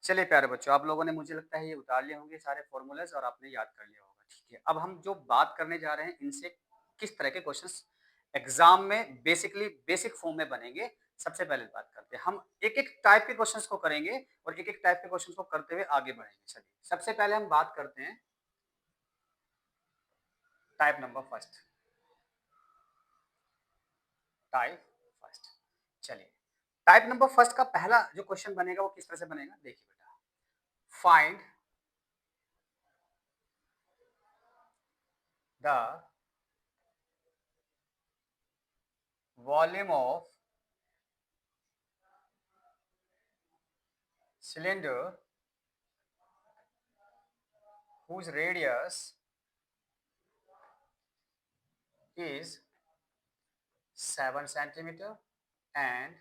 चलिए प्यारे बच्चों, आप लोगों ने मुझे लगता है ये उतार लिए होंगे सारे फ़ॉर्मूलाज़ और आपने याद कर लिया होगा, ठीक है। अब हम जो बात करने जा रहे हैं इनसे किस तरह के क्वेश्चंस एग्ज़ाम में बेसिकली बेसिक फॉर्म में बनेंगे, सबसे पहले बात करते हैं। हम एक-एक टाइप के क्वेश्चंस को करेंगे और एक-एक टाइप के क्वेश्चंस को करते हुए आगे बढ़ेंगे। चलिए, सबसे पहले हम बात करते हैं type number first, type first. चलिए, टाइप नंबर फर्स्ट का पहला जो क्वेश्चन बनेगा वो किस तरह से बनेगा? देखिए बेटा, find the volume of cylinder whose radius is 7 centimeter and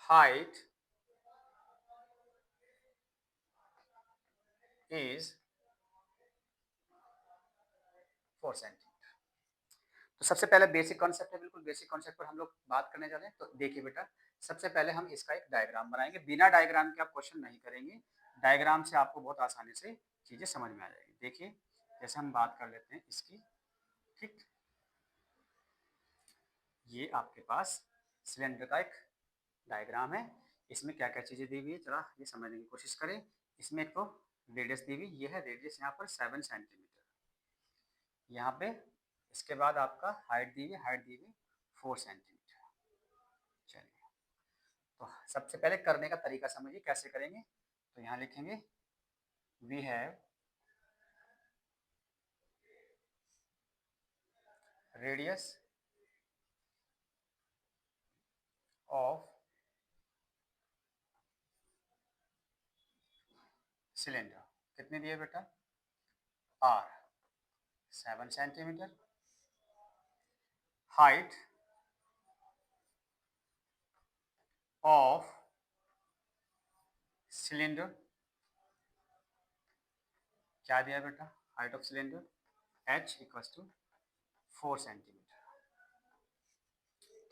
height is 4 centimetre. तो सबसे पहले बेसिक कॉन्सेप्ट है, बिल्कुल बेसिक कॉन्सेप्ट पर हम लोग बात करने जा रहे हैं। तो देखिए बेटा, सबसे पहले हम इसका एक डायग्राम बनाएंगे। बिना डायग्राम के आप क्वेश्चन नहीं करेंगे, डायग्राम से आपको बहुत आसानी से चीजें समझ में आ जाएगी। देखिए, जैसे हम बात कर लेते हैं इसकी, ठीक, ये आपके पास सिलेंडर का एक डायग्राम है। इसमें क्या क्या चीजें दी हुई है, चला ये समझने की कोशिश करें। इसमें एक तो रेडियस दी हुई, ये है रेडियस यहाँ पर 7 सेंटीमीटर, यहाँ पे इसके बाद आपका हाइट दी हुई, हाइट दी हुई 4 सेंटीमीटर। चलिए, तो सबसे पहले करने का तरीका समझिए कैसे करेंगे। तो यहाँ लिखेंगे we have radius of cylinder, कितनी दी है बेटा? R 7 centimetre, height of cylinder, क्या दिया बेटा? Height of cylinder H equals to 4 centimetre.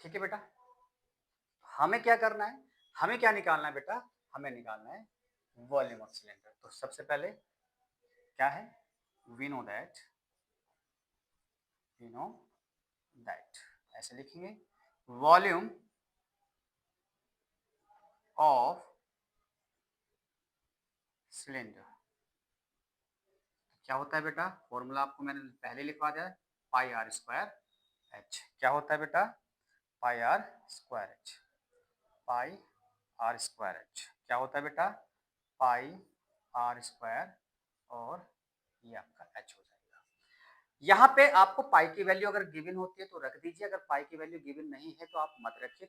ठीक है बेटा, हमें क्या करना है, हमें क्या निकालना है बेटा? हमें निकालना है वॉल्यूम ऑफ सिलेंडर। तो सबसे पहले क्या है, we know that, we know that, ऐसे लिखेंगे वॉल्यूम ऑफ सिलेंडर। क्या होता है बेटा? फॉर्मूला आपको मैंने पहले लिखवा दिया, पाई आर स्क्वायर एच। क्या होता है बेटा? Pi are square h, pi are square h क्या होता है बेटा? पाई आर स्क्वायर, और ये आपका एच हो जाएगा। यहाँ पे आपको पाई की वैल्यू अगर गिवन होती है तो रख दीजिए, अगर पाई की वैल्यू गिवन नहीं है तो आप मत रखिए,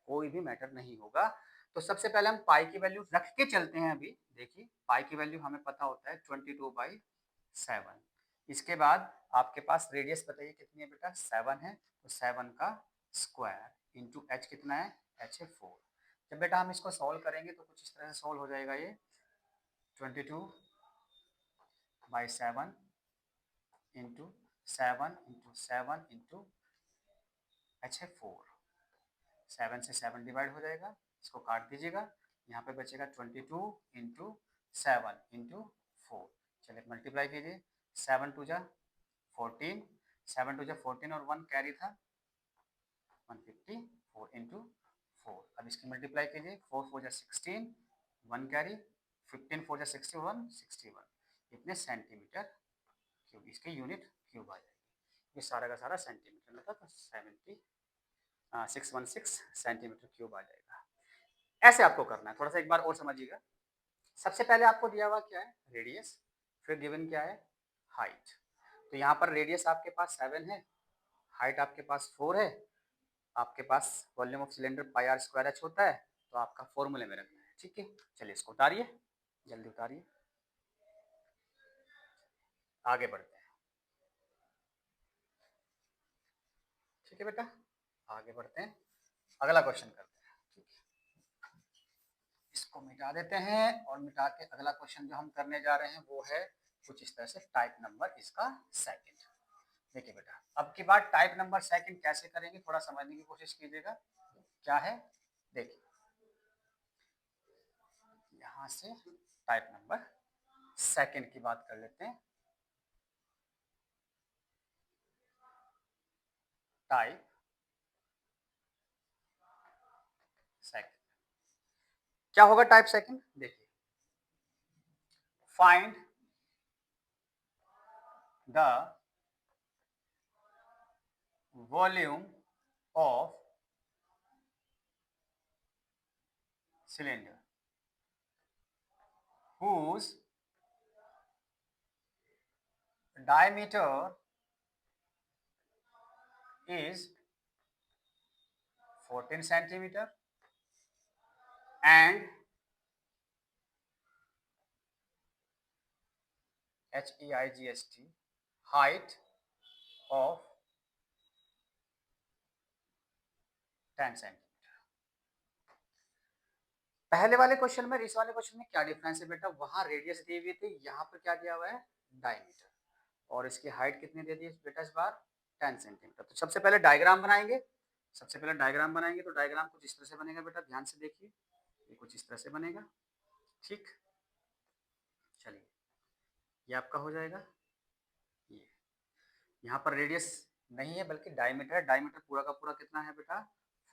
कोई भी मैटर नहीं होगा। तो सबसे पहले हम पाई की वैल्यू रख के चलते हैं। अभी देखिए, पाई की वैल्यू हमें पता होता है 22/7। इसके बाद आपके पास रेडियस बताइए कितनी है बेटा? 7 है, तो 7 का स्क्वायर इंटू एच कितना है? एच है 4। जब बेटा हम इसको सॉल्व करेंगे तो कुछ इस तरह से सॉल्व हो जाएगा ये, 22/7 इंटू 7 इंटू 7 इंटू एच है 4, 7 से 7 डिवाइड हो जाएगा, इसको काट दीजिएगा, यहाँ पे बचेगा 22 इंटू 7 इंटू 4। चलिए मल्टीप्लाई कीजिए, 7 टू जा 14, 7 टू जा 14 और 1 कैरी था 154 इंटू 4। अब इसकी मल्टीप्लाई कीजिए, 4 4 जा 16, 1 कैरी, 15 4 जा 61, 61, इतने सेंटीमीटर क्यूब, इसके यूनिट क्यूब आ जाएगी। ये सारा का सारा सेंटीमीटर में था, तो 616 सेंटीमीटर क्यूब आ जाएगा। ऐसे आपको करना है, थोड़ा सा एक बार और समझिएगा। सबसे पहले आपको दिया हुआ क्या है? रेडियस, फिर गिवन क्या है? हाइट। तो यहाँ पर रेडियस आपके पास 7 है, हाइट आपके पास 4 है, आपके पास volume of cylinder pi are square h होता है, तो आपका फॉर्मूले में रखना है। ठीक है, चलिए इसको उतारिए, जल्दी उतारिए, आगे बढ़ते हैं। ठीक है बेटा, आगे बढ़ते हैं, अगला क्वेश्चन करते हैं। ठीक है, इसको मिटा देते हैं और मिटा के अगला क्वेश्चन जो हम करने जा रहे हैं वो है कुछ इस तरह से, टाइप नंबर इसका सेकंड। देखिए बेटा, अब की बार टाइप नंबर सेकंड कैसे करेंगे थोड़ा समझने की कोशिश कीजिएगा। क्या है? देखिए, यहां से टाइप नंबर सेकंड की बात कर लेते हैं। टाइप सेकंड क्या होगा? टाइप सेकंड देखिए, find the volume of cylinder whose diameter is 14 centimeter and HEIGST height of 10 centimeter। पहले वाले क्वेश्चन में, इस वाले क्वेश्चन में क्या डिफरेंस है बेटा? वहां रेडियस दी हुई थी, यहाँ पर क्या दिया हुआ है? डायमीटर। और इसकी हाइट कितनी दे दी बेटा इस बार? 10 सेंटीमीटर। तो सबसे पहले डायग्राम बनाएंगे। सबसे पहले डायग्राम बनाएंगे तो डायग्राम कुछ इस तरह से बनेगा बेटा, ध्यान से देखिए, ये कुछ इस तरह से बनेगा। ठीक, चलिए ये आपका हो जाएगा। ये यहाँ पर रेडियस नहीं है बल्कि डायमीटर है। डायमीटर पूरा का पूरा कितना है बेटा?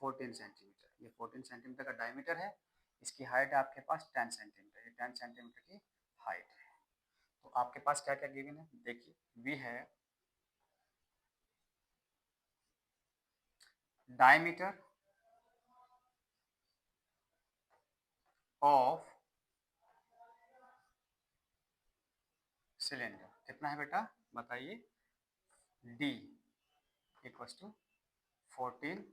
14 सेंटीमीटर। ये 14 सेंटीमीटर का डायमीटर है। इसकी हाइट है आपके पास 10 सेंटीमीटर। ये 10 सेंटीमीटर की हाइट है। तो आपके पास क्या क्या गिवन है देखिए। वी है डायमीटर ऑफ सिलेंडर कितना है बेटा? बताइए। D equals to 14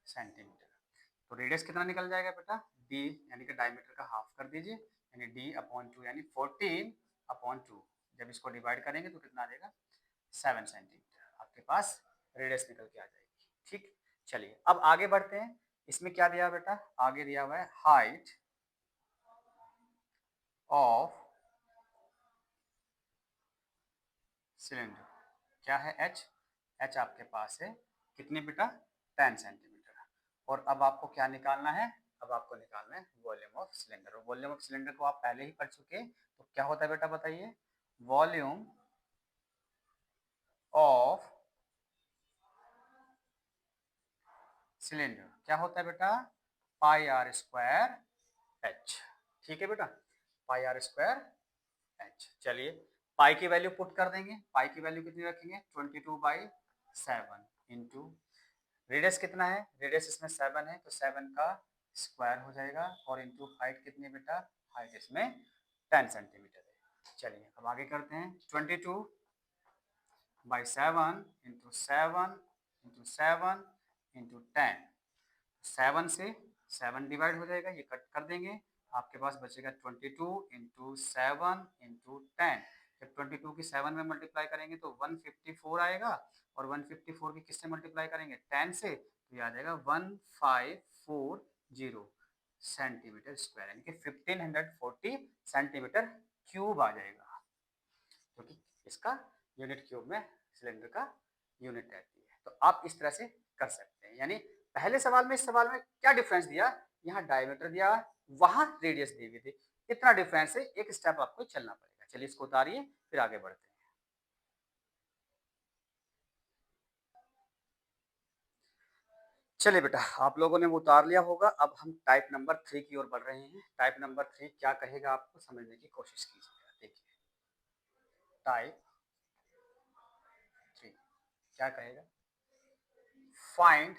centimetre. तो रेडियस कितना निकल जाएगा बेटा? डी यानी कि डायमीटर का हाफ कर दीजिए, यानी डी अपॉन 2 यानी 14 अपॉन 2। जब इसको डिवाइड करेंगे तो कितना आ जाएगा? 7 सेंटीमीटर आपके पास रेडियस निकल के आ जाएगी। ठीक, चलिए अब आगे बढ़ते हैं। इसमें क्या दिया बेटा? आगे दिया हुआ है हाइट ऑफ सिलेंडर। क्या है? एच। एच आपके पास है कितने बेटा? 10 सेंटीमीटर। और अब आपको क्या निकालना है? अब आपको निकालना है volume of cylinder. Volume of cylinder को आप पहले ही पढ़ चुके, तो क्या होता है बेटा बताइए? वॉल्यूम ऑफ सिलेंडर क्या होता है बेटा? Pi are square H. ठीक है बेटा, पाई आर स्क्वायर एच। चलिए पाई की वैल्यू पुट कर देंगे। पाई की वैल्यू कितनी रखेंगे? 22/7 इंटू रेडियस कितना है? रेडियस इसमें 7 है तो 7 का स्क्वायर हो जाएगा, और इंटू हाइट कितनी बेटा? हाइट इसमें 10 सेंटीमीटर है। चलिए अब आगे करते हैं। 22/7 इंटू 7 इंटू 7 इंटू 10। 7 से 7 डिवाइड हो जाएगा, ये कट कर देंगे। आपके पास बचेगा 22 इंटू 7 इंटू 10। जब 22 की 7 में मल्टीप्लाई करेंगे तो 154 आएगा, और 154 की किससे मल्टीप्लाई करेंगे? 10 से, तो ये आ जाएगा 1540 सेंटीमीटर स्क्वायर, यानी कि 1540 सेंटीमीटर क्यूब आ जाएगा, क्योंकि तो इसका यूनिट क्यूब में सिलेंडर का यूनिट रहती है। तो आप इस तरह से कर सकते हैं। यानी पहले सवाल में, इस सवाल में क्या डिफरेंस दिया? यहाँ डायमीटर दिया, वहां रेडियस दी हुई थी। इतना डिफरेंस है, एक स्टेप आपको चलना पड़ेगा। चलिए इसको उतारिए, फिर आगे बढ़ते हैं। चलिए बेटा, आप लोगों ने वो उतार लिया होगा। अब हम टाइप नंबर 3 की ओर बढ़ रहे हैं। टाइप नंबर 3 क्या कहेगा आपको समझने की कोशिश कीजिएगा। देखिए टाइप 3 क्या कहेगा? Find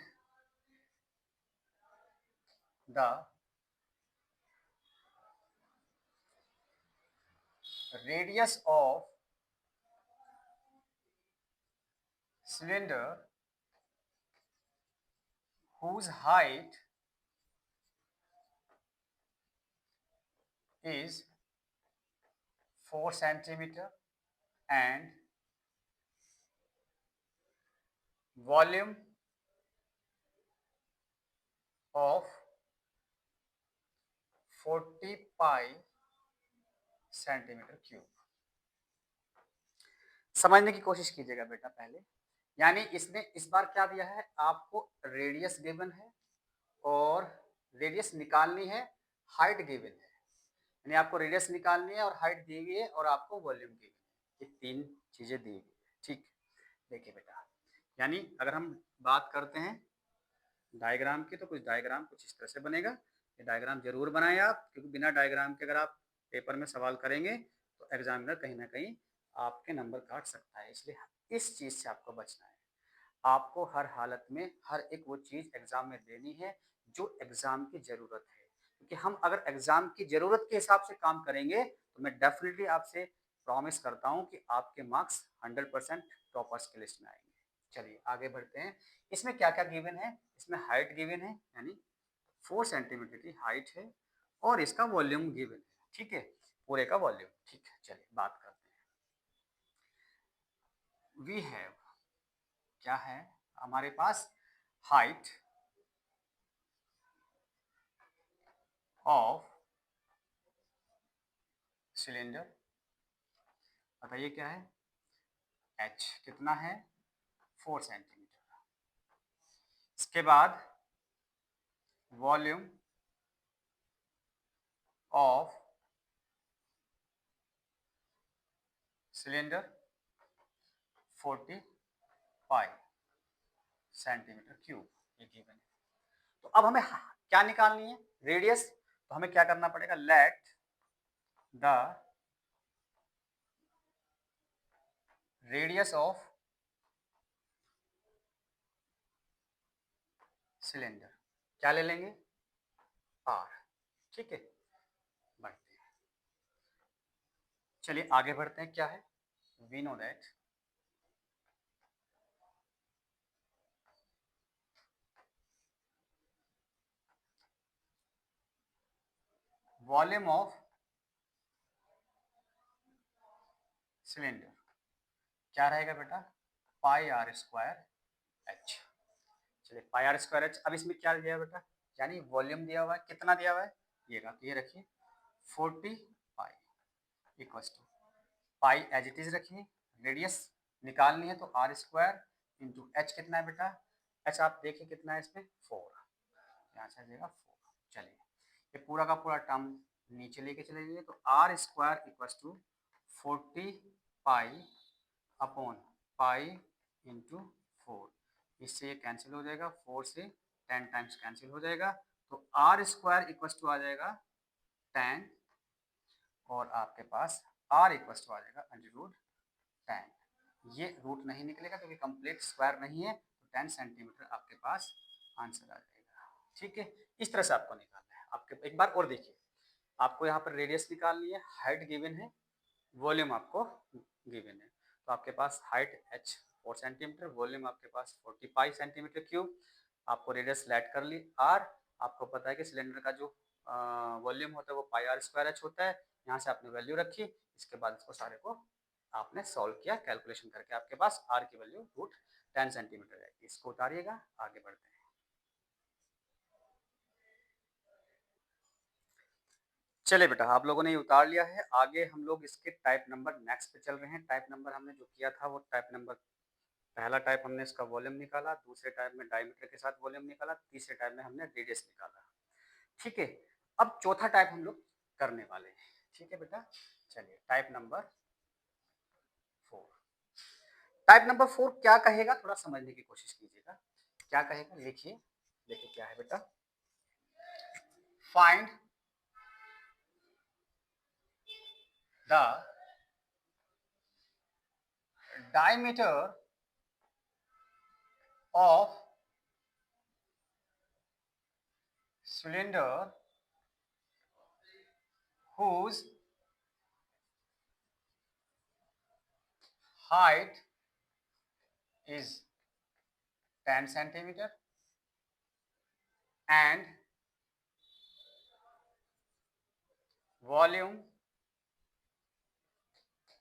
the radius of cylinder whose height is 4 centimeter and volume of 40 pi centimetre cube. समझने की कोशिश कीजिएगा बेटा पहले। यानी इसने इस बार क्या दिया है आपको? रेडियस गिवन है और रेडियस निकालनी है, हाइट गिवन है। यानी आपको रेडियस निकालनी है और हाइट दी हुई है और आपको वॉल्यूम दी हुई है, ये 3 चीजें दी हुई है। ठीक, देखिए बेटा, यानी अगर हम बात करते हैं डायग्राम की, तो कुछ डायग्राम कुछ इस तरह से बनेगा। ये डायग्राम जरूर बनाएं आप, क्योंकि बिना डायग्राम के अगर आप पेपर में सवाल करेंगे तो एग्जामिनर कहीं ना कहीं आपके नंबर काट सकता है। इसलिए इस चीज से आपको बचना है। आपको हर हालत में हर एक वो चीज एग्जाम में देनी है जो एग्जाम की जरूरत है, क्योंकि हम अगर एग्जाम की जरूरत के हिसाब से काम करेंगे तो मैं डेफिनेटली आपसे प्रॉमिस करता हूं कि आपके मार्क्स 100% टॉपर्स की लिस्ट में आएंगे। चलिए आगे बढ़ते हैं। इसमें क्या क्या गिवन है? इसमें हाइट गिवन है, यानी 4 सेंटीमीटर की हाइट है, और इसका वॉल्यूम गिवन है। ठीक है, पूरे का वॉल्यूम। ठीक है, चलिए बात करते हैं। वी हैव, क्या है हमारे पास? हाइट ऑफ सिलेंडर, बताइए क्या है? एच कितना है? 4 सेंटीमीटर। इसके बाद volume of cylinder 45 centimetre cube, ये गिवन है। तो अब हमें क्या निकालनी है? रेडियस। तो हमें क्या करना पड़ेगा? Late the radius of cylinder, क्या ले लेंगे? आर। ठीक है, बढ़ते हैं। चलिए आगे बढ़ते हैं। क्या है? We know that volume of cylinder क्या रहेगा बेटा? Pi are square H. चलिए पाई आर स्क्वायर एच। अब इसमें क्या दिया है बेटा? यानी वॉल्यूम दिया हुआ है, कितना दिया हुआ है? ये रखिए 40 pi equals to pi as it is रखिए। रेडियस निकालनी है तो आर स्क्वायर इंटू एच कितना है बेटा? एच आप देखिए कितना है इसमें? 4, यहाँ से आ जाएगा 4। चलिए ये पूरा का पूरा टर्म नीचे लेके चले जाइए, तो R square equals to 40 pi upon pi into 4। इससे ये कैंसिल हो जाएगा, 4 से 10 टाइम्स कैंसिल हो जाएगा, तो आर स्क्वायर इक्वल्स टू आ जाएगा 10, और आपके पास आर इक्वल्स टू आ जाएगा अंडर रूट 10। ये रूट नहीं निकलेगा क्योंकि कंप्लीट स्क्वायर नहीं है, तो 10 सेंटीमीटर आपके पास आंसर आ जाएगा। ठीक है, इस तरह से आपको निकालना है। आपके एक बार और देखिए, आपको यहाँ पर रेडियस निकालनी है, हाइट गिवन है, वॉल्यूम आपको गिवन है। तो आपके पास हाइट h 4 सेंटीमीटर, वॉल्यूम आपके पास 45 सेंटीमीटर क्यूब। आपको रेडियस लेट कर ली r। आपको पता है कि सिलेंडर का जो वॉल्यूम होता है वो पाई आर स्क्वायर एच होता है। यहाँ से आपने वैल्यू रखी, इसके बाद इसको सारे को आपने सॉल्व किया कैलकुलेशन करके, आपके पास r की वैल्यू रूट 10 सेंटीमीटर है। इसको उतारिएगा, आगे बढ़ते हैं। चलिए बेटा, आप लोगों ने ये उतार लिया है। आगे हम लोग इसके टाइप नंबर नेक्स्ट पे चल रहे हैं। टाइप नंबर हमने जो किया था वो टाइप नंबर, पहला टाइप हमने इसका वॉल्यूम निकाला, दूसरे टाइप में डायमीटर के साथ वॉल्यूम निकाला, तीसरे टाइप में हमने रेडियस निकाला। ठीक है, अब चौथा टाइप हम लोग करने वाले हैं। ठीक है बेटा, चलिए टाइप नंबर 4। टाइप नंबर 4 क्या कहेगा, थोड़ा समझने की कोशिश कीजिएगा। क्या कहेगा? लिखिए, देखिए क्या है बेटा। Find the diameter of cylinder whose height is 10 centimeter and volume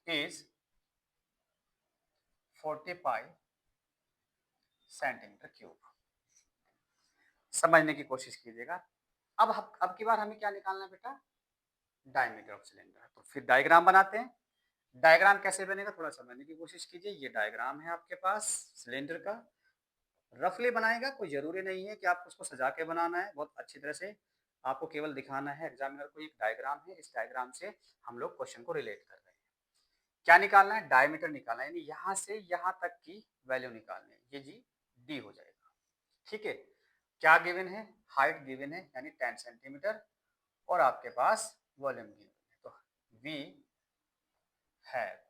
is 45 centimetre cube. समझने की कोशिश कीजिएगा। अब की बार हमें क्या निकालना है बेटा? Diameter of cylinder. तो फिर डायग्राम बनाते हैं। डायग्राम कैसे बनेगा थोड़ा समझने की कोशिश कीजिए। ये डायग्राम है आपके पास सिलेंडर का, रफली बनाएगा, कोई जरूरी नहीं है कि आपको उसको सजा के बनाना है। बहुत अच्छी तरह से आपको केवल दिखाना है एग्जामिनर को एक डायग्राम है, इस डायग्राम से हम लोग क्वेश्चन को रिलेट कर रहे हैं। क्या निकालना है? डायमीटर निकालना है, यानी यहां से यहां तक की वैल्यू निकालनी है। ये जी डी हो जाएगा। ठीक है, क्या गिवन है? हाइट गिवन है यानी 10 सेंटीमीटर, और आपके पास वॉल्यूम गिवन है। तो we have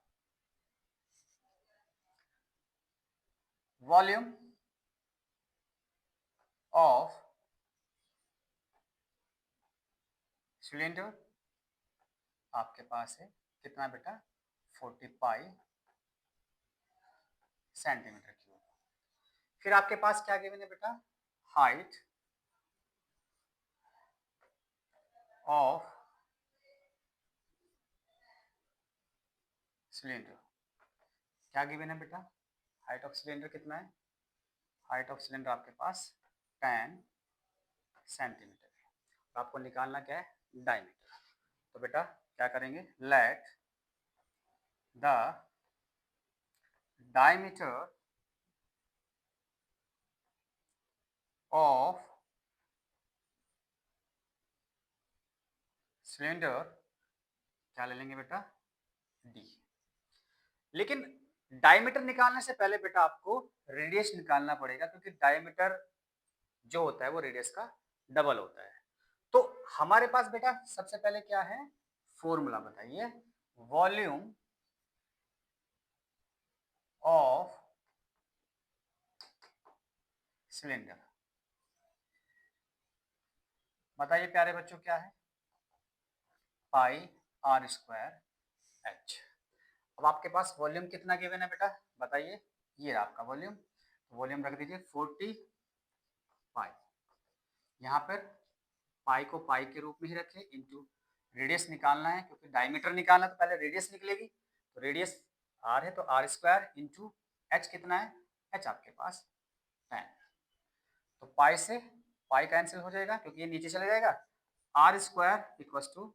volume of cylinder, आपके पास है कितना बेटा? 40 पाई सेंटीमीटर क्यूब। फिर आपके पास क्या गिवन है बेटा? Height of cylinder. क्या गिवन है बेटा? हाइट ऑफ सिलेंडर कितना है? हाइट ऑफ सिलेंडर आपके पास 10 सेंटीमीटर है। तो आपको निकालना क्या है? डायमीटर। तो बेटा क्या करेंगे? Let the diameter of cylinder, क्या ले लेंगे बेटा? डी। लेकिन डायमीटर निकालने से पहले बेटा आपको रेडियस निकालना पड़ेगा, क्योंकि डायमीटर जो होता है वो रेडियस का डबल होता है। तो हमारे पास बेटा सबसे पहले क्या है? फॉर्मूला बताइए। वॉल्यूम ऑफ सिलेंडर, बताइए प्यारे बच्चों क्या है? पाई आर स्क्वायर एच। अब आपके पास वॉल्यूम कितना गिवन है बेटा? बताइए। ये रहा आपका वॉल्यूम। वॉल्यूम रख दीजिए 40 पाई। यहाँ पर पाई को पाई के रूप में ही रखें, इंटू रेडियस निकालना है, क्योंकि डायमीटर निकालना तो पहले रेडियस निकलेगी। तो रेडियस आर है तो आर स्क्वायर इंटू एच कितना है? एच आपके पास 10। तो पाई से पाई कैंसिल हो जाएगा क्योंकि ये नीचे चले जाएगा। R square equals to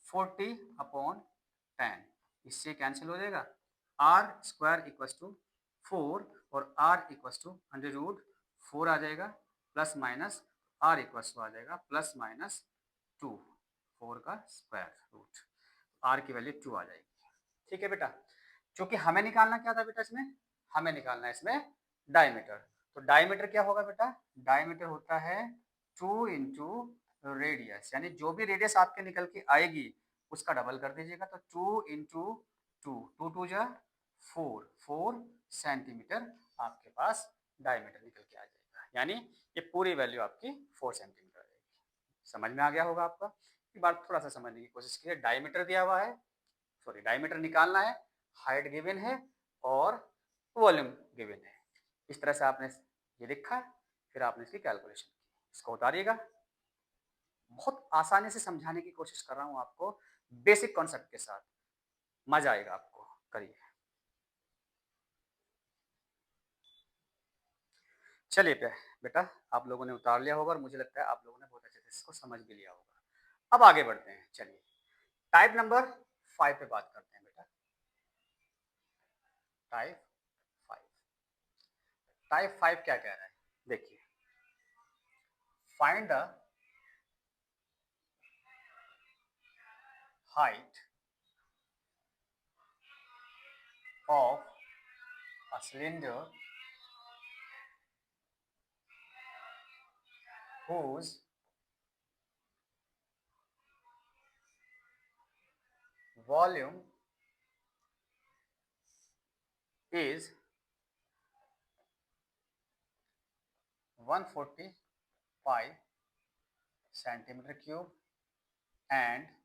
40 upon 10, इससे कैंसिल हो जाएगा। आर स्क्वायर इक्वस टू 4 और r equals to under root 4 आ जाएगा, plus minus r equals to आ जाएगा प्लस माइनस 2, 4 का स्क्वायर रूट, आर की वैल्यू 2 आ जाएगी। ठीक है बेटा, क्योंकि हमें निकालना क्या था बेटा? इसमें हमें निकालना है इसमें डायमीटर। तो डायमीटर क्या होगा बेटा? डायमीटर होता है 2 इंटू रेडियस, यानी जो भी रेडियस आपके निकल के आएगी उसका डबल कर दीजिएगा। तो 2 इंटू 2, 2 टू जा 4, 4 सेंटीमीटर आपके पास डायमीटर निकल के आ जाएगा, यानी ये पूरी वैल्यू आपकी 4 सेंटीमीटर आएगी। समझ में आ गया होगा आपका? एक बार थोड़ा सा समझने की कोशिश कीजिए। डायमीटर दिया हुआ है, सॉरी डायमीटर निकालना है, हाइट गिवन है और वॉल्यूम गिवन है। इस तरह से आपने ये लिखा, फिर आपने इसकी कैलकुलेशन की। इसको उतारिएगा। बहुत आसानी से समझाने की कोशिश कर रहा हूँ आपको, बेसिक कॉन्सेप्ट के साथ, मजा आएगा आपको। करिए। चलिए बेटा, आप लोगों ने उतार लिया होगा और मुझे लगता है आप लोगों ने बहुत अच्छे से इसको समझ भी लिया होगा। अब आगे बढ़ते हैं। चलिए टाइप नंबर 5 पे बात करते हैं बेटा। टाइप 5। टाइप 5 क्या कह रहा है? देखिए, find the height of a cylinder whose volume is 145 centimeter cube and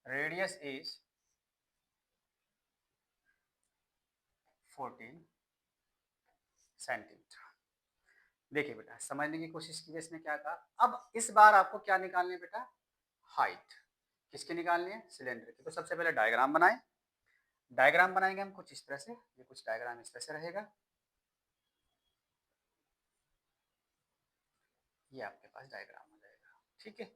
radius is 14 centimetre. देखिए बेटा, समझने की कोशिश कीजिए इसने क्या कहा। अब इस बार आपको क्या निकालनी है बेटा? हाइट। किसकी निकालनी है? सिलेंडर की। तो सबसे पहले डायग्राम बनाएं। डायग्राम बनाएंगे हम कुछ इस तरह से, ये कुछ डायग्राम इस तरह से रहेगा। ये आपके पास डायग्राम हो जाएगा। ठीक है,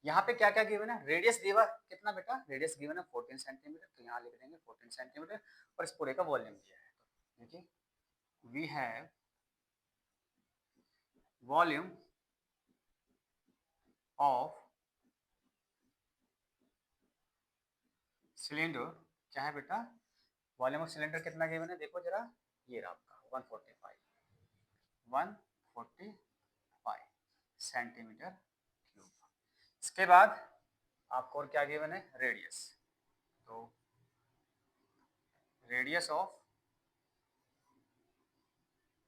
यहाँ पे क्या क्या गिवन है? रेडियस गिवन कितना बेटा? रेडियस गिवन है 14 सेंटीमीटर, तो यहाँ लिख देंगे 14 सेंटीमीटर, और इस पूरे का वॉल्यूम दिया है। तो देखिए, we have volume of cylinder क्या है बेटा, वॉल्यूम ऑफ सिलेंडर कितना गिवन है देखो जरा, ये रहा आपका 145 सेंटीमीटर क्यूब। इसके बाद आपको और क्या गिवन है, रेडियस। तो रेडियस ऑफ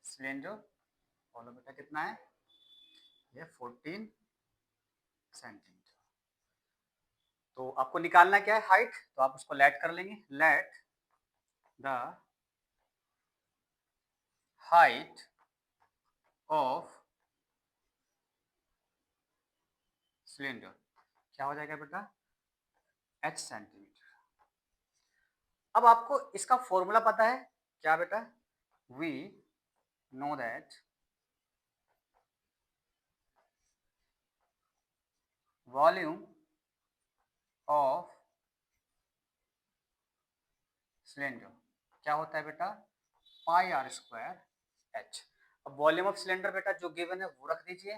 सिलेंडर बोलो बेटा कितना है, ये 14 सेंटीमीटर। तो आपको निकालना क्या है, हाइट, तो आप उसको लेट कर लेंगे, let the height of cylinder क्या हो जाएगा बेटा, h सेंटीमीटर। अब आपको इसका फॉर्मूला पता है क्या बेटा, we know that volume of cylinder क्या होता है बेटा, पाई आर स्क्वायर एच। अब वॉल्यूम ऑफ सिलेंडर बेटा जो गिवन है वो रख दीजिए,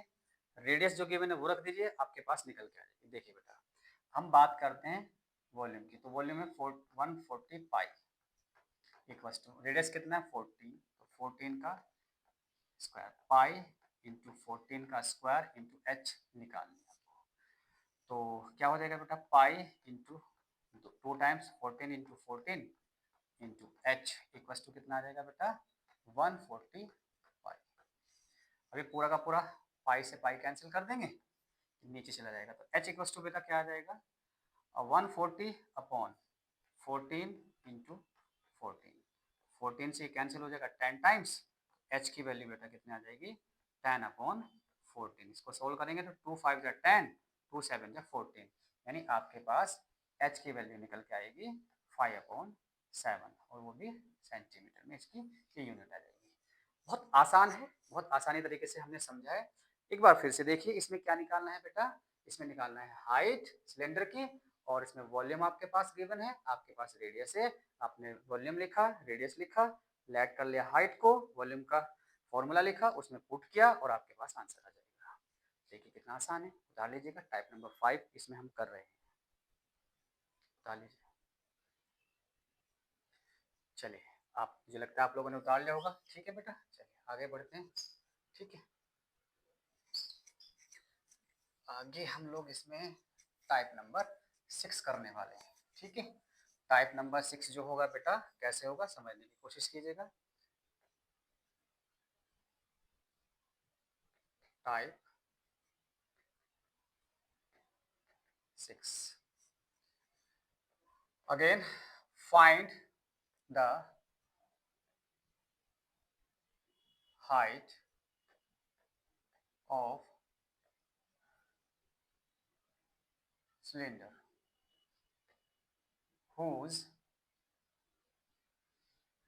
रेडियस जो गिवन है वो रख दीजिए, आपके पास निकल के आ जाएगी। देखिए बेटा हम बात करते हैं वॉल्यूम की, तो वॉल्यूम है 140 पाई इक्वल्स टू रेडियस कितना है 14, तो 14 का स्क्वायर पाई इंटू 14 का स्क्वायर इंटू एच निकाल लिया। तो क्या हो जाएगा बेटा, pi into 2 times 14 into 14 into H equals to कितना आ जाएगा बेटा 140 पाई। अभी पूरा का पूरा पाई से पाई कैंसिल कर देंगे, नीचे चला जाएगा, तो एच इक्वल्स टू बेटा क्या आ जाएगा 140 अपॉन 14 इंटू 14, 14 से कैंसिल हो जाएगा 10 टाइम्स, एच की वैल्यू बेटा कितनी आ जाएगी 10 अपॉन 14। इसको सोल्व करेंगे तो 2 5 जा 10, 2 7 जा 14, यानी आपके पास एच की वैल्यू निकल के आएगी 5 अपॉन 7, और वो भी सेंटीमीटर में इसकी ये यूनिट आ जाएगी। बहुत आसान है, बहुत आसानी तरीके से हमने समझा है। एक बार फिर से देखिए इसमें क्या निकालना है बेटा, इसमें निकालना है हाइट सिलेंडर की, और इसमें वॉल्यूम आपके पास गिवन है, आपके पास रेडियस है, आपने वॉल्यूम लिखा रेडियस लिखा, लेट कर लिया हाइट को, वॉल्यूम का फॉर्मूला लिखा, उसमें पुट किया और आपके पास आंसर आ जाएगा। देखिए कितना आसान है, उतार लीजिएगा। टाइप नंबर 5 इसमें हम कर रहे हैं, उतार लीजिए। चलिए आप, मुझे लगता है आप लोगों ने उतार लिया होगा, ठीक है बेटा, चलिए आगे बढ़ते हैं। ठीक है, आगे हम लोग इसमें टाइप नंबर 6 करने वाले हैं। ठीक है, टाइप नंबर 6 जो होगा बेटा कैसे होगा समझने की कोशिश कीजिएगा। Type 6, again find the height of cylinder whose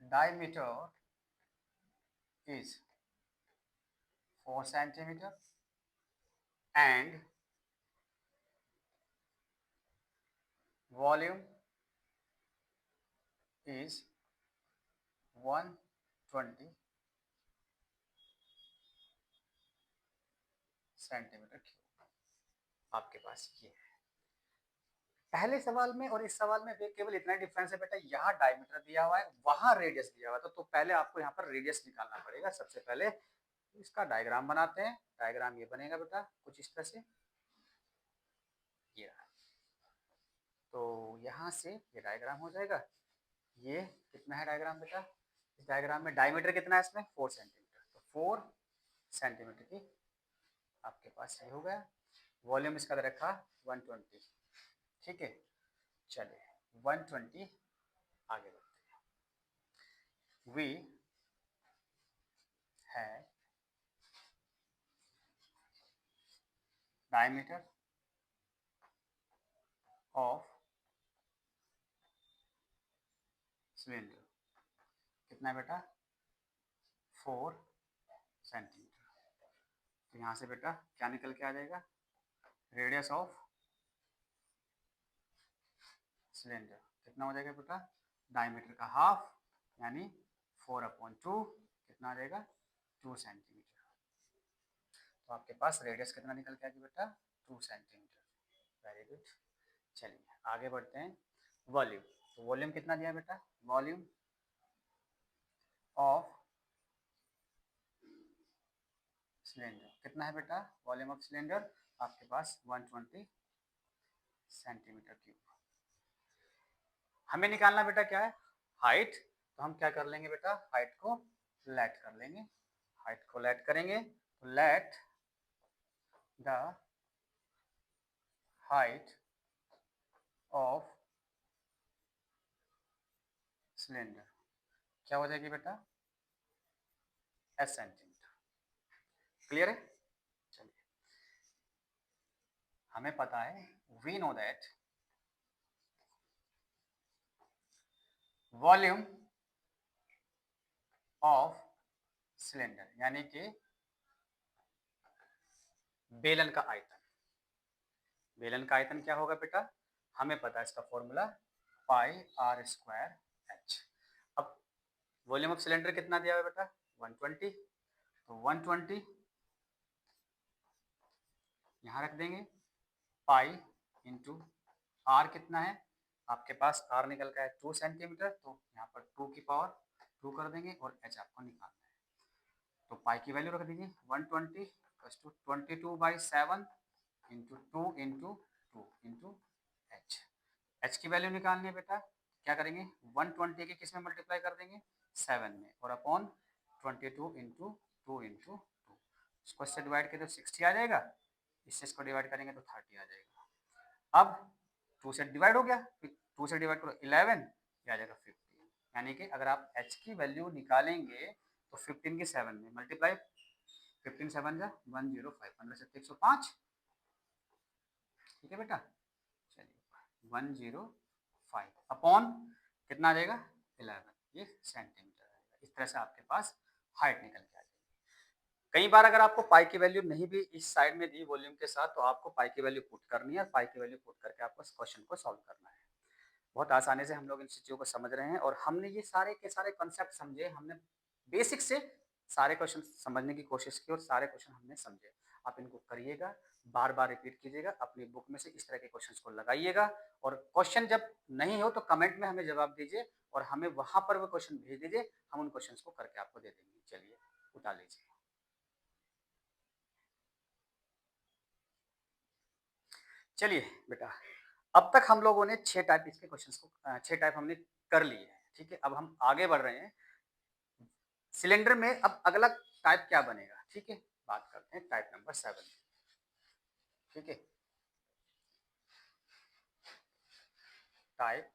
diameter is 4 centimeter and volume is 120 centimetre cube. आपके पास ये है पहले सवाल में और इस सवाल में केवल इतना डिफरेंस है बेटा, यहाँ डायमीटर दिया हुआ है वहां रेडियस दिया हुआ है, तो पहले आपको यहाँ पर रेडियस निकालना पड़ेगा। सबसे पहले इसका डायग्राम बनाते हैं। डायग्राम ये बनेगा बेटा कुछ इस तरह से, ये रहा। तो यहाँ से ये डायग्राम हो जाएगा। ये कितना है डायग्राम बेटा, इस डायग्राम में डायमीटर कितना है इसमें 4 सेंटीमीटर, तो 4 सेंटीमीटर की आपके पास ये हो गया। वॉल्यूम इसका रखा 120, ठीक है। चलिए 120 आगे बढ़ते हैं। वी है डायमीटर ऑफ सिलेंडर कितना है बेटा 4 सेंटीमीटर। तो यहाँ से बेटा क्या निकल के आ जाएगा, रेडियस ऑफ सिलेंडर कितना हो जाएगा बेटा, डायमीटर का हाफ यानी 4/2 कितना आ जाएगा 2 सेंटीमीटर। तो आपके पास रेडियस कितना निकल के आएगी बेटा 2 सेंटीमीटर। Very good. चलिए आगे बढ़ते हैं। वॉल्यूम, तो वॉल्यूम कितना दिया बेटा? वॉल्यूम ऑफ सिलेंडर कितना है बेटा? वॉल्यूम ऑफ सिलेंडर आपके पास 120 सेंटीमीटर क्यूब। हमें निकालना बेटा क्या है? हाइट। तो हम क्या कर लेंगे बेटा? हाइट को लेट कर लेंगे। हाइट को लेट करेंगे तो let the height of cylinder क्या हो जाएगी बेटा? S centimetre. क्लियर है? चलिए हमें पता है, we know that volume of cylinder यानी कि बेलन का आयतन। बेलन का आयतन क्या होगा बेटा? हमें पता है इसका formula pi are square H. अब वॉल्यूम ऑफ सिलेंडर कितना दिया हुआ बेटा? 120। तो 120 यहाँ रख देंगे, पाई इंटू आर कितना है आपके पास? आर निकल का है 2 सेंटीमीटर, तो यहाँ पर 2 की पावर 2 कर देंगे और एच आपको निकालना है। तो पाई की वैल्यू रख दीजिए 120 to 22/7 into 2 into 2 into H. H की वैल्यू निकालनी है बेटा, क्या करेंगे? 120 के किस में मल्टीप्लाई कर देंगे? 7 में, और अपॉन 22 इंटू 2 इंटू 2। इसको इससे डिवाइड करें तो 60 आ जाएगा, इससे इसको डिवाइड करेंगे तो 30 आ जाएगा। अब 2 से डिवाइड हो गया, फिर 2 से डिवाइड करो 11, ये आ जाएगा 15। यानी कि अगर आप h की वैल्यू निकालेंगे तो 15 की 7 में मल्टीप्लाई, 15 7 जा 105, 15 से 105। ठीक है बेटा? चलिए 105 अपॉन कितना आ जाएगा? 11, ये सेंटीमीटर आएगा। इस तरह से आपके पास हाइट निकल के आ जाएगी। कई बार अगर आपको पाई की वैल्यू नहीं भी इस साइड में दी वॉल्यूम के साथ, तो आपको पाई की वैल्यू पुट करनी है, पाई की वैल्यू पुट करके आपको इस क्वेश्चन को सॉल्व करना है। बहुत आसानी से हम लोग इन चीज़ों को समझ रहे हैं और हमने ये सारे के सारे कॉन्सेप्ट समझे। हमने बेसिक से सारे क्वेश्चन समझने की कोशिश की और सारे क्वेश्चन हमने समझे। आप इनको करिएगा, बार बार रिपीट कीजिएगा, अपनी बुक में से इस तरह के क्वेश्चंस को लगाइएगा, और क्वेश्चन जब नहीं हो तो कमेंट में हमें जवाब दीजिए और हमें वहां पर वो क्वेश्चन भेज दीजिए, हम उन क्वेश्चंस को करके आपको दे देंगे। चलिए उठा लीजिए। चलिए बेटा, अब तक हम लोगों ने 6 टाइप इसके क्वेश्चंस को 6 टाइप हमने कर लिए हैं। ठीक है, अब हम आगे बढ़ रहे हैं सिलेंडर में। अब अगला टाइप क्या बनेगा? ठीक है, बात करते हैं टाइप नंबर 7। ठीक है, type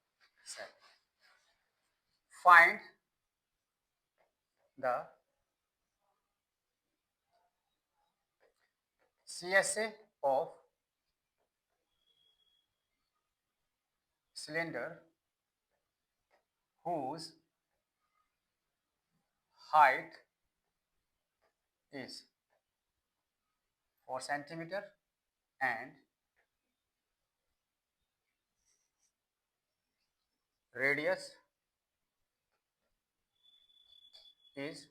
7, find the CSA of cylinder whose height is 4 centimeter and radius is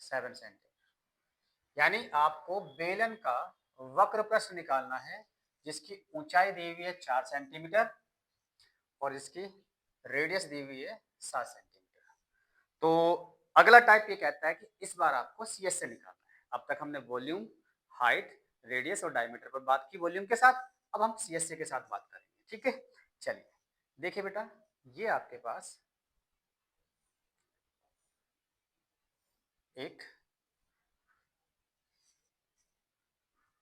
7 centimetre. यानी आपको बेलन का वक्र प्रश्न निकालना है जिसकी ऊंचाई दी हुई है 4 सेंटीमीटर और इसकी रेडियस दी हुई है 7 सेंटीमीटर। तो अगला टाइप ये कहता है कि इस बार आपको CS से निकालना है। अब तक हमने वॉल्यूम, हाइट, रेडियस और डायमीटर पर बात की वॉल्यूम के साथ, अब हम CSA के साथ बात करेंगे। ठीक है, चलिए देखिए बेटा, ये आपके पास एक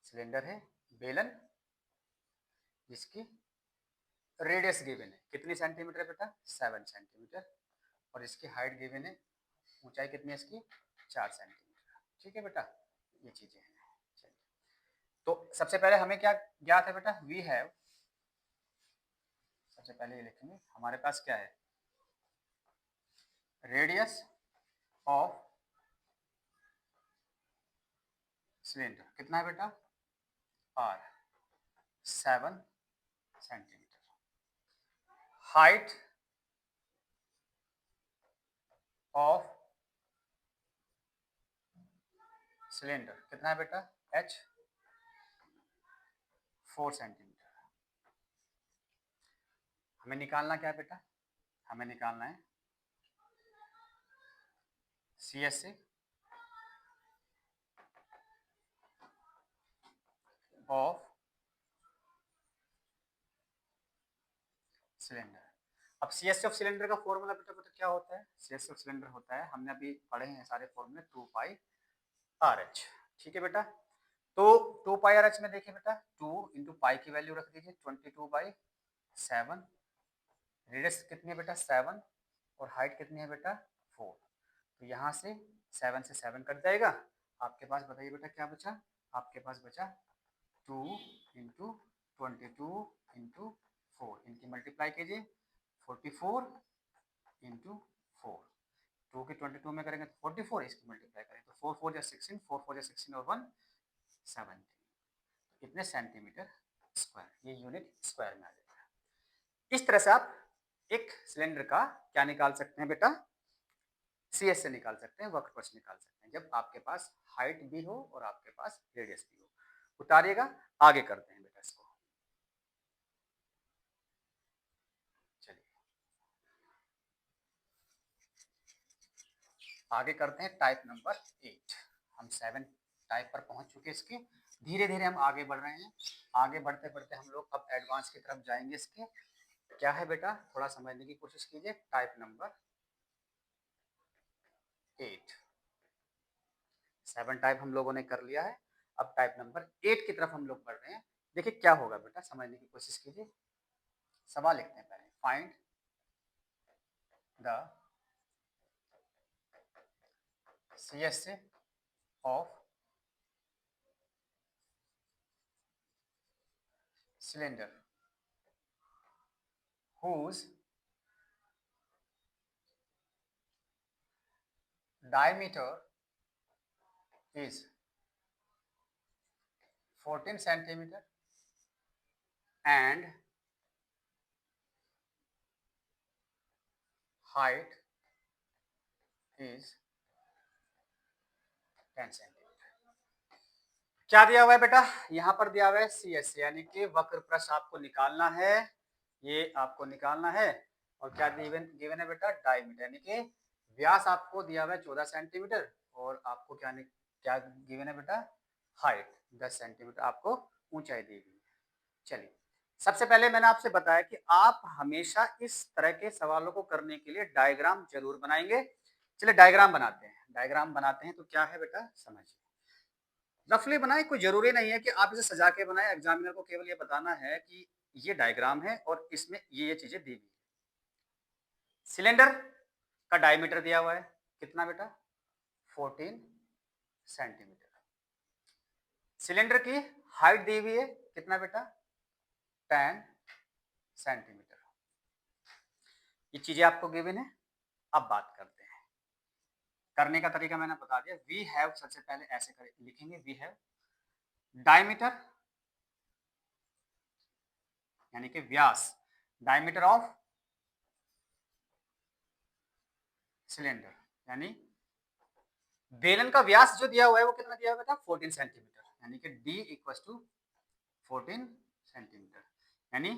सिलेंडर है, बेलन, जिसकी रेडियस गिवन है कितनी सेंटीमीटर बेटा? 7 सेंटीमीटर, और इसकी हाइट गिवन है, ऊंचाई कितनी है इसकी? 4 सेंटीमीटर। ठीक है बेटा, ये चीजें हैं। चलिए, तो सबसे पहले हमें क्या ज्ञात है बेटा? वी हैव, सबसे पहले ये लिखेंगे, हमारे पास क्या है? रेडियस ऑफ सिलेंडर कितना है बेटा? R, 7 centimetre. Height of cylinder कितना है बेटा, h 4 सेंटीमीटर। हमें निकालना क्या है बेटा, हमें निकालना है CSA ऑफ सिलेंडर। अब CSA ऑफ सिलेंडर का फॉर्मूला बेटा बेटा क्या होता है, CSA ऑफ सिलेंडर होता है, हमने अभी पढ़े हैं सारे फॉर्मूले, 2 पाई RH। ठीक है बेटा, तो 2 पाई RH में देखिए बेटा, 2 इंटू पाई की वैल्यू रख दीजिए 22/7, रेडियस कितनी है बेटा 7, और हाइट कितनी है बेटा 4। तो यहाँ से 7 से 7 कट जाएगा, आपके पास बताइए बेटा क्या बचा, आपके पास बचा 2 इंटू 22 इंटू 4, इनकी मल्टीप्लाई कीजिए 44 इंटू 4, 2 की 22 में करेंगे तो 44, इसकी मल्टीप्लाई करें तो 4 4 जा 16, 4 4 जा 16 और 1 17, कितने सेंटीमीटर स्क्वायर, ये यूनिट स्क्वायर में आ जाएगा। इस तरह से आप एक सिलेंडर का क्या निकाल सकते हैं बेटा, CS से निकाल सकते हैं, वक्रपथ निकाल सकते हैं, जब आपके पास हाइट भी हो और आपके पास रेडियस भी हो। उतारिएगा, आगे करते हैं बेटा इसको। चलिए आगे करते हैं टाइप नंबर 8। हम 7 टाइप पर पहुंच चुके इसके, धीरे धीरे हम आगे बढ़ रहे हैं। आगे बढ़ते बढ़ते हम लोग अब एडवांस की तरफ जाएंगे। इसके क्या है बेटा, थोड़ा समझने की कोशिश कीजिए। टाइप नंबर 8, 7 टाइप हम लोगों ने कर लिया है, अब टाइप नंबर 8 की तरफ हम लोग बढ़ रहे हैं। देखिए क्या होगा बेटा, समझने की कोशिश कीजिए। सवाल लिखते हैं पहले, find the CSA of cylinder whose diameter is 14 centimeter and height is 10 centimetre. क्या दिया हुआ है बेटा, यहाँ पर दिया हुआ है CS यानी कि वक्र प्रस्थ आपको निकालना है, ये आपको निकालना है। और क्या गिवन है बेटा, डायमीटर यानी कि व्यास आपको दिया हुआ है 14 सेंटीमीटर, और आपको क्या गिवन है बेटा, हाइट 10 सेंटीमीटर आपको ऊंचाई दी हुई है। चलिए सबसे पहले मैंने आपसे बताया कि आप हमेशा इस तरह के सवालों को करने के लिए डायग्राम जरूर बनाएंगे। चलिए डायग्राम बनाते हैं, डायग्राम बनाते हैं तो क्या है बेटा समझिए। रफली बनाए, कोई जरूरी नहीं है कि आप इसे सजा के बनाए, एग्जामिनर को केवल ये बताना है कि ये डायग्राम है और इसमें ये चीजें दी हुई है। सिलेंडर का डायमीटर दिया हुआ है कितना बेटा, 14 सेंटीमीटर। सिलेंडर की हाइट दी हुई है कितना बेटा, 10 सेंटीमीटर। ये चीजें आपको गिवन है। अब बात करते हैं, करने का तरीका मैंने बता दिया। वी हैव, सबसे पहले ऐसे लिखेंगे, वी हैव डायमीटर यानी कि व्यास, डायमीटर ऑफ सिलेंडर यानी बेलन का व्यास जो दिया हुआ है वो कितना दिया हुआ था, 14 सेंटीमीटर, यानी कि D इक्वल टू 14 सेंटीमीटर। यानी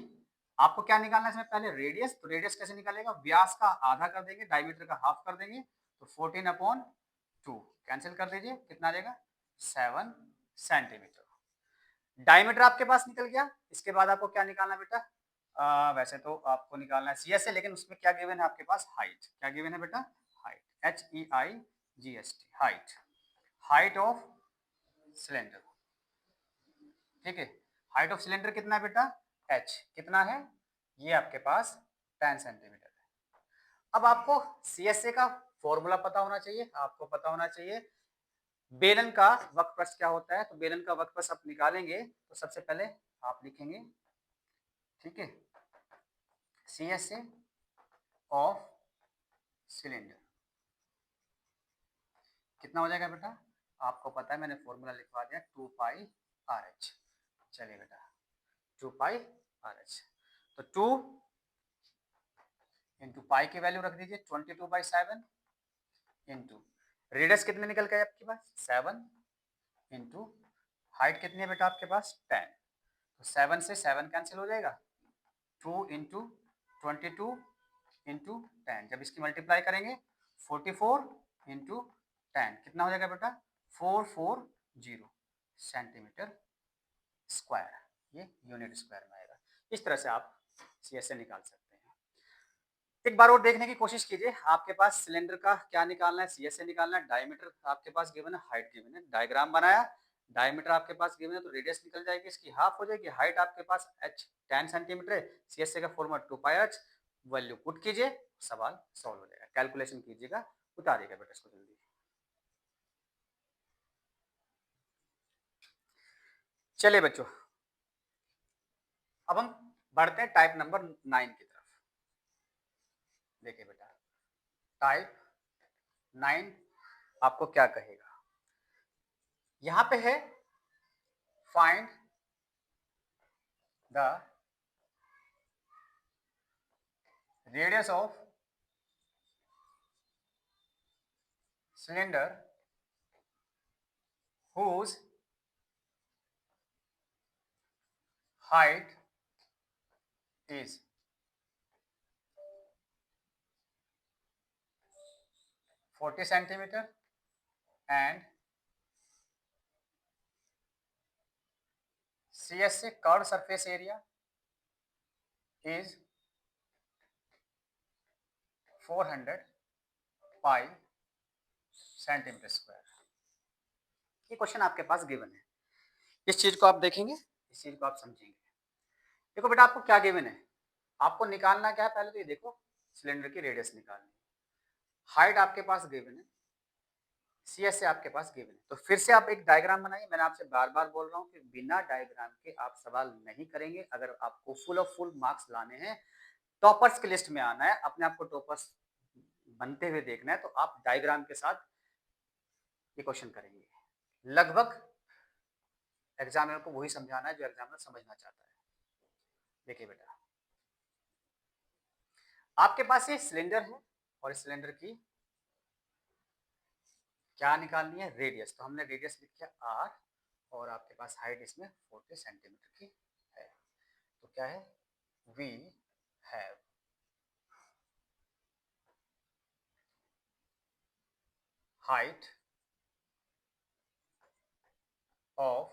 आपको क्या निकालना है इसमें, पहले रेडियस, तो रेडियस कैसे निकालेगा, व्यास का आधा कर देंगे, डायमीटर का हाफ कर देंगे, तो 14/2 कैंसिल कर दीजिए, कितना आ जाएगा 7 सेंटीमीटर। डायमीटर आपके पास निकल गया। इसके बाद आपको क्या निकालना बेटा, वैसे तो आपको निकालना है CS है, लेकिन उसमें क्या गिवन है आपके पास, हाइट। क्या गिवन है बेटा, height, HEIGST, height, height of cylinder. ठीक है, हाइट ऑफ सिलेंडर कितना है बेटा, H कितना है, ये आपके पास 10 सेंटीमीटर है। अब आपको CSA का फॉर्मूला पता होना चाहिए, आपको पता होना चाहिए बेलन का वक्रपथ क्या होता है। तो बेलन का वक्रपथ आप निकालेंगे तो सबसे पहले आप लिखेंगे, ठीक है, CSA ऑफ सिलेंडर कितना हो जाएगा बेटा, आपको पता है मैंने फॉर्मूला लिखवा दिया, 2 पाई RH। चलिए बेटा 2 पाई RH, तो 2 इंटू पाई की वैल्यू रख दीजिए 22/7 इंटू रेडियस कितने निकल गए आपके पास 7, इंटू हाइट कितनी है बेटा आपके पास 10, तो 7 से 7 कैंसिल हो जाएगा, 2 इंटू 22 इंटू 10, जब इसकी मल्टीप्लाई करेंगे 44 इंटू 10 कितना हो जाएगा बेटा 440 सेंटीमीटर स्क्वायर, ये यूनिट स्क्वायर में आएगा। इस तरह से आप CSA निकाल सकते हैं। एक बार और देखने की कोशिश कीजिए, आपके पास सिलेंडर का क्या निकालना है, CSA निकालना है, डायमीटर आपके पास गिवन है, हाइट गिवन है, डायग्राम बनाया, डायमीटर आपके पास गिवन है तो रेडियस निकल जाएगी, इसकी हाफ हो जाएगी, हाइट आपके पास h 10 सेंटीमीटर है, CSA का फॉर्मूला 2πh, वैल्यू पुट कीजिए, सवाल सॉल्व हो जाएगा। कैलकुलेशन कीजिएगा, उतारिएगा बेटा इसको जल्दी। चलिए बच्चों, अब हम बढ़ते हैं टाइप नंबर 9 की तरफ। देखिए बेटा, टाइप 9 आपको क्या कहेगा, यहां पे है find the radius of cylinder whose height is 40 centimeter and CSA curved surface area is 400 pi centimetre square. ये क्वेश्चन आपके पास गिवन है, इस चीज को आप देखेंगे, इस चीज को आप समझेंगे। देखो बेटा, आपको क्या गिवन है, आपको निकालना क्या है, पहले तो ये देखो सिलेंडर की रेडियस निकालनी, हाइट आपके पास गिवन है, CSA आपके पास गिवन है। तो फिर से आप एक डायग्राम बनाइए, मैंने आपसे बार बार बोल रहा हूँ कि बिना डायग्राम के आप सवाल नहीं करेंगे। अगर आपको फुल ऑफ फुल मार्क्स लाने हैं, टॉपर्स की लिस्ट में आना है, अपने आप को टॉपर्स बनते हुए देखना है, तो आप डायग्राम के साथ ये क्वेश्चन करेंगे। लगभग एग्जामिनर को वही समझाना है जो एग्जामिनर समझना चाहता है। देखिए बेटा, आपके पास ये सिलेंडर है और इस सिलेंडर की क्या निकालनी है, रेडियस। तो हमने रेडियस लिख किया r और आपके पास हाइट इसमें 40 सेंटीमीटर की है। तो क्या है, we have height of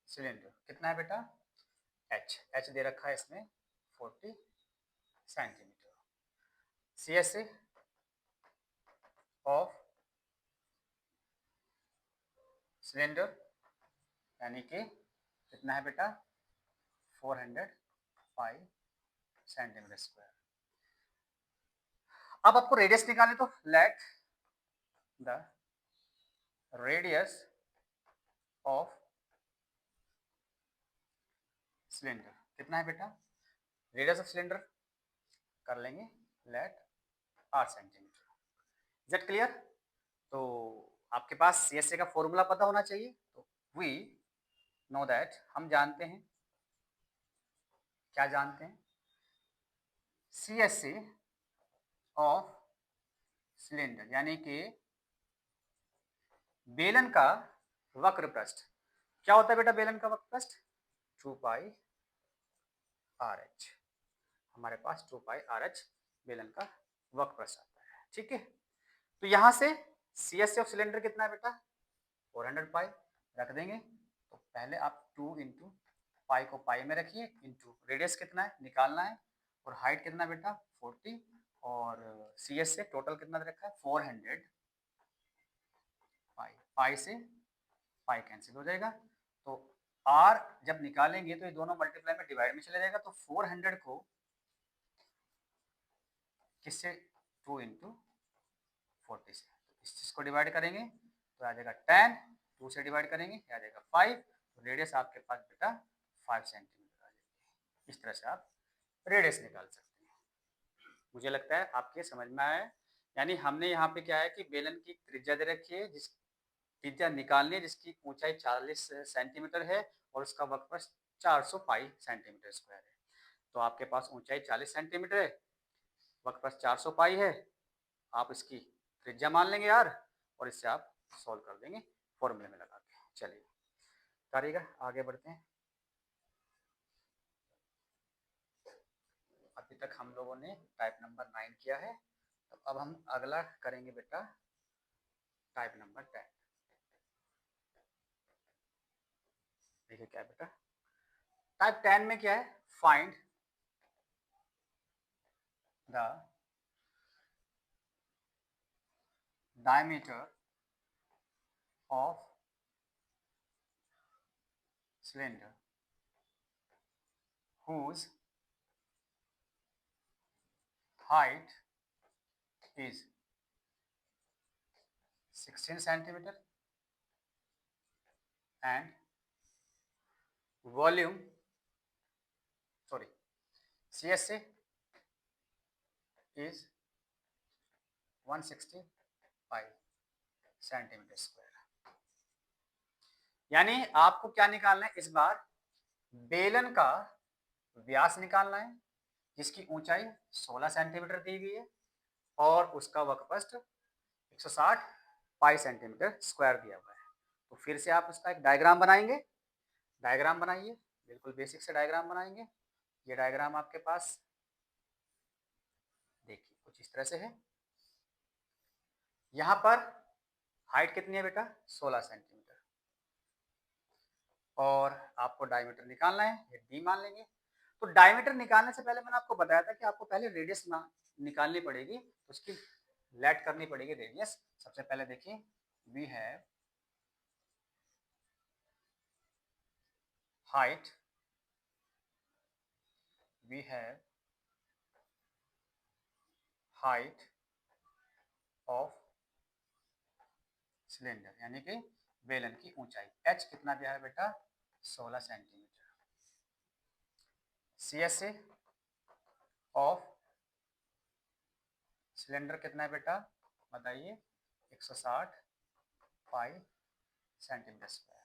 cylinder कितना है बेटा, h दे रखा है इसमें 40 सेंटीमीटर। CSA ऑफ सिलेंडर यानी कि कितना है बेटा 400 पाई सेंटीमीटर स्क्वायर। अब आपको रेडियस निकालने, तो let the radius of cylinder कितना है बेटा, रेडियस ऑफ सिलेंडर कर लेंगे let r centimetre. Is it clear? तो आपके पास CSA का फॉर्मूला पता होना चाहिए। तो वी नो दैट, हम जानते हैं, क्या जानते हैं, CSA ऑफ सिलेंडर यानी कि बेलन का वक्र पृष्ठ। क्या होता है बेटा बेलन का वक्र पृष्ठ, 2π RH। हमारे पास 2π RH बेलन का वक्र पृष्ठ आता है, ठीक है। तो यहां से CSA ऑफ सिलेंडर कितना है बेटा 400 पाई रख देंगे। तो पहले आप 2 इंटू पाई को पाई में रखिए, इंटू रेडियस कितना है निकालना है, और हाइट कितना बेटा 40, और CSA टोटल कितना दे रखा है 400 पाई, पाई से पाई कैंसिल हो जाएगा। तो R जब निकालेंगे तो ये दोनों मल्टीप्लाई में डिवाइड में चले जाएगा। तो 400 को किससे 2 इंटू 40 से, तो इस चीज को डिवाइड करेंगे तो आ जाएगा 10, 2 से डिवाइड करेंगे आ जाएगा 5। तो रेडियस आपके पास बेटा 5 सेंटीमीटर आ जाएगी। इस तरह से आप रेडियस निकाल सकते हैं। मुझे लगता है आपके समझ में आया है। यानी हमने यहाँ पे क्या है कि बेलन की त्रिज्या दे रखी है, जिस त्रिज्या निकालनी है जिसकी ऊंचाई 40 सेंटीमीटर है और उसका वक्रपृष्ठ 400 पाई सेंटीमीटर स्क्वायर है। तो आपके पास ऊंचाई 40 सेंटीमीटर है, वक्रपृष्ठ 400 पाई है, आप इसकी त्रिज्या मान लेंगे यार, और इससे आप सॉल्व कर देंगे फॉर्मूले में लगा के। चलिए करिएगा, आगे बढ़ते हैं। अभी तक हम लोगों ने टाइप नंबर 9 किया है, तो अब हम अगला करेंगे बेटा टाइप नंबर 10। देखिए क्या है बेटा, टाइप 10 में क्या है, find the diameter of cylinder whose height is 16 centimeter and volume CSA is 165 centimetre square. यानी आपको क्या निकालना है इस बार, बेलन का व्यास निकालना है जिसकी ऊंचाई 16 सेंटीमीटर दी गई है और उसका वक्रपृष्ठ 160 पाई सेंटीमीटर स्क्वायर दिया हुआ है। तो फिर से आप उसका एक डायग्राम बनाएंगे, डायग्राम बनाइए, बिल्कुल बेसिक से डायग्राम बनाएंगे। ये डायग्राम आपके पास देखिए कुछ इस तरह से है। यहाँ पर हाइट कितनी है बेटा, 16 सेंटीमीटर, और आपको डायमीटर निकालना है, ये डी मान लेंगे। तो डायमीटर निकालने से पहले मैंने आपको बताया था कि आपको पहले रेडियस निकालनी पड़ेगी, तो उसकी लेट करनी पड़ेगी रेडियस। सबसे पहले देखिए, we have height, we have height of cylinder, यानी कि बेलन की ऊंचाई। एच कितना दिया है बेटा, 16 सेंटीमीटर। CSA ऑफ सिलेंडर कितना है बेटा, बताइए, 160 पाई सेंटीमीटर स्क्वायर।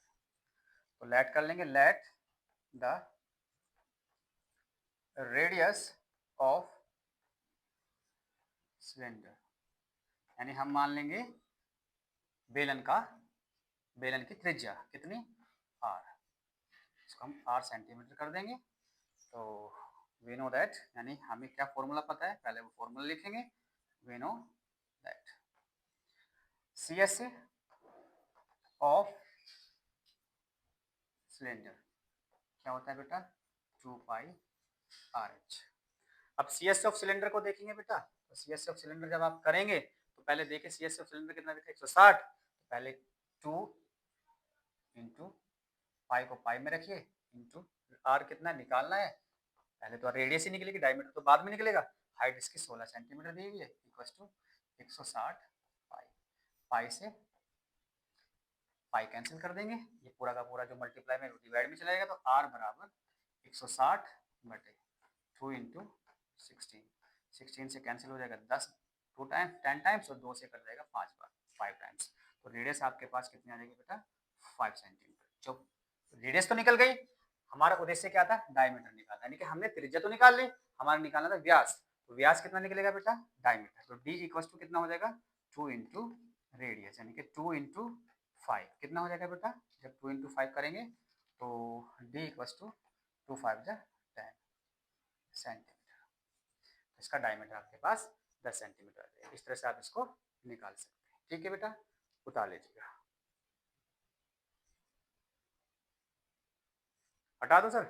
तो लेट कर लेंगे, late the radius of cylinder, यानी हम मान लेंगे बेलन की त्रिज्या कितनी, r, इसको हम r सेंटीमीटर कर देंगे। तो वी नो दैट, यानी हमें क्या फॉर्मूला पता है, पहले वो फॉर्मूला लिखेंगे। We know that CSA of cylinder क्या होता है बेटा, 2 पाई RH। अब CSA ऑफ सिलेंडर को देखेंगे बेटा, तो CSA ऑफ सिलेंडर जब आप करेंगे तो पहले देखिए CSA ऑफ सिलेंडर कितना देखा, 160। तो पहले 2 इंटू पाई को पाई में रखिए, इंटू r कितना निकालना है, पहले तो रेडियस ही निकलेगी, डायमीटर तो बाद में निकलेगा। हाइट इसकी 16 सेंटीमीटर दी हुई है, इक्वल टू 160 पाई। पाई से पाई कैंसिल कर देंगे, ये पूरा का पूरा जो मल्टीप्लाई में डिवाइड में चला जाएगा, तो r बराबर 160 बटे 2 इंटू 16, 16 से कैंसिल हो जाएगा 10, 2 टाइम्स 10 टाइम्स, और 2 से कर जाएगा 5 बार, 5 टाइम्स। तो रेडियस आपके पास कितनी आ जाएगी बेटा, 5 सेंटीमीटर। जो रेडियस तो निकल गई, हमारा उद्देश्य क्या था, डायमीटर निकालना, यानी कि हमने त्रिज्या तो निकाल ली, हमारा निकालना था व्यास। तो व्यास कितना निकलेगा बेटा, डायमीटर। तो d इक्वल टू कितना हो जाएगा, 2 इंटू रेडियस, यानी कि 2 इंटू 5 कितना हो जाएगा बेटा, जब 2 इंटू 5 करेंगे तो d इक्वल टू 2 5 10 सेंटीमीटर। इसका डायमीटर आपके पास 10 सेंटीमीटर है। इस तरह से आप इसको निकाल सकते हैं। ठीक है बेटा, उतार लीजिएगा, हटा दो सर।